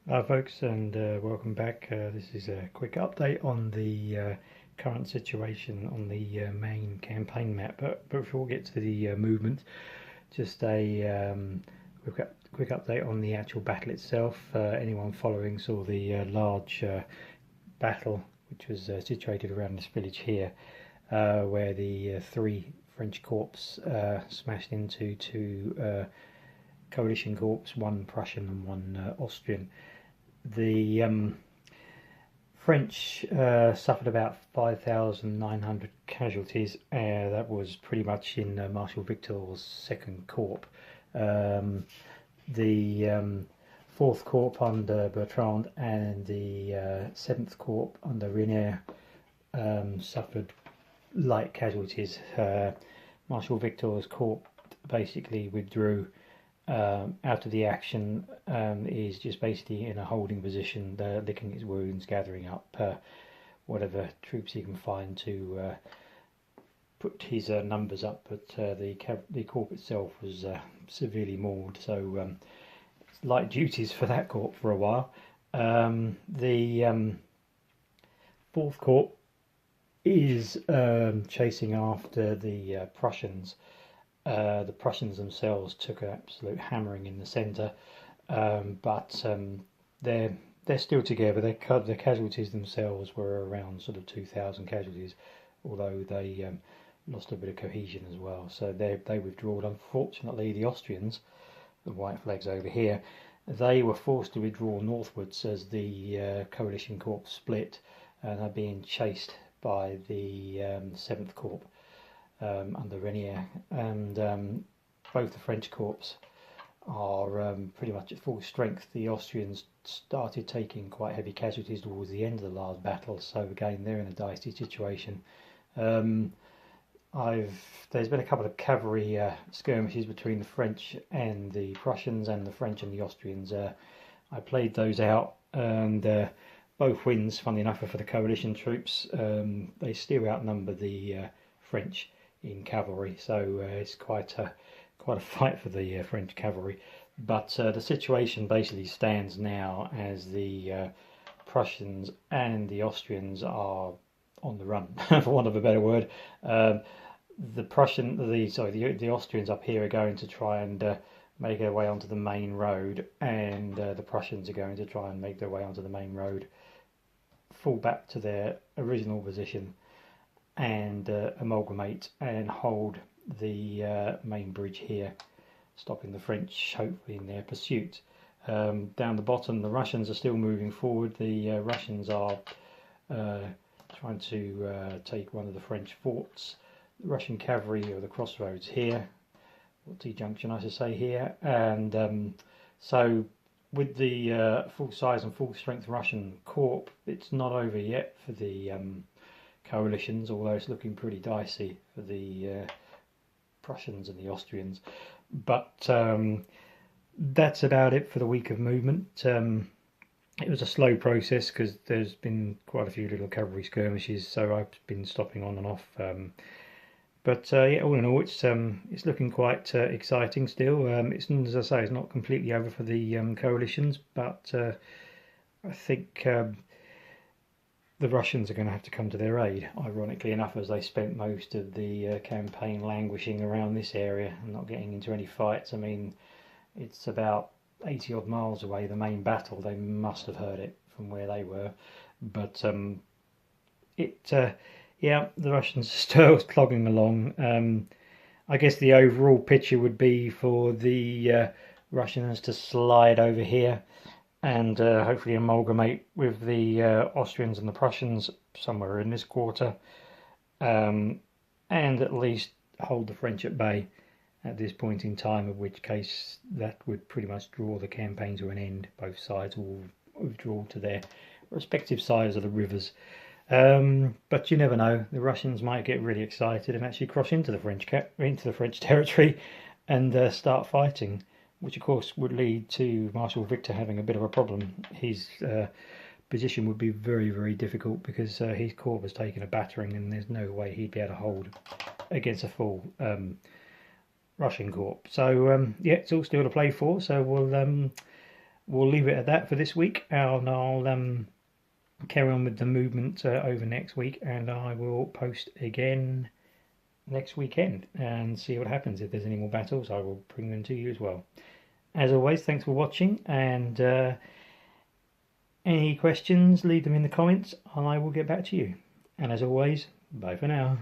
Hi folks, and welcome back. This is a quick update on the current situation on the main campaign map. But before we get to the movement, just a quick update on the actual battle itself. Anyone following saw the large battle which was situated around this village here, where the three French corps smashed into two coalition corps, one Prussian and one Austrian. The French suffered about 5,900 casualties. That was pretty much in Marshal Victor's second corps. The fourth corps under Bertrand and the seventh corps under Reynier suffered light casualties. Marshal Victor's corps basically withdrew out of the action. Is just basically in a holding position, licking his wounds, gathering up whatever troops he can find to put his numbers up. But the corps itself was severely mauled, so light duties for that corps for a while. The fourth corps is chasing after the Prussians. The Prussians themselves took an absolute hammering in the centre, but they're still together. The casualties themselves were around sort of 2,000 casualties, although they lost a bit of cohesion as well. So they withdrew. Unfortunately, the Austrians, the white flags over here, they were forced to withdraw northwards as the coalition corps split, and are being chased by the 7th Corps under Reynier, and both the French corps are pretty much at full strength. The Austrians started taking quite heavy casualties towards the end of the last battle, so again they're in a dicey situation. There's been a couple of cavalry skirmishes between the French and the Prussians, and the French and the Austrians. I played those out, and both wins, funnily enough, are for the coalition troops. They still outnumber the French in cavalry, so it's quite a fight for the French cavalry. But the situation basically stands now as the Prussians and the Austrians are on the run, for want of a better word. The Austrians up here are going to try and make their way onto the main road, and the Prussians are going to try and make their way onto the main road, fall back to their original position, and amalgamate and hold the main bridge here, stopping the French hopefully in their pursuit. Down the bottom, the Russians are still moving forward. The Russians are trying to take one of the French forts. The Russian cavalry are the crossroads here, or T-junction I should say here, and so with the full size and full strength Russian corps, it's not over yet for the coalitions, although it's looking pretty dicey for the Prussians and the Austrians. But that's about it for the week of movement. It was a slow process because there's been quite a few little cavalry skirmishes, so I've been stopping on and off. But yeah, all in all, it's looking quite exciting still. It's, as I say, it's not completely over for the coalitions, but I think the Russians are going to have to come to their aid, ironically enough, as they spent most of the campaign languishing around this area and not getting into any fights. I mean, it's about 80 odd miles away, the main battle. They must have heard it from where they were. But yeah, the Russians are still clogging along. I guess the overall picture would be for the Russians to slide over here and hopefully amalgamate with the Austrians and the Prussians somewhere in this quarter, and at least hold the French at bay at this point in time, in which case that would pretty much draw the campaign to an end. Both sides will withdraw to their respective sides of the rivers. But you never know, the Russians might get really excited and actually cross into the French territory and start fighting, which of course would lead to Marshal Victor having a bit of a problem. His position would be very, very difficult because his corps was taking a battering, and there's no way he'd be able to hold against a full Russian corps. So yeah, it's all still to play for. So we'll leave it at that for this week, and I'll carry on with the movement over next week, and I will post again next weekend and see what happens. If there's any more battles, I will bring them to you as well. As always, thanks for watching, and any questions, leave them in the comments and I will get back to you. And as always, bye for now.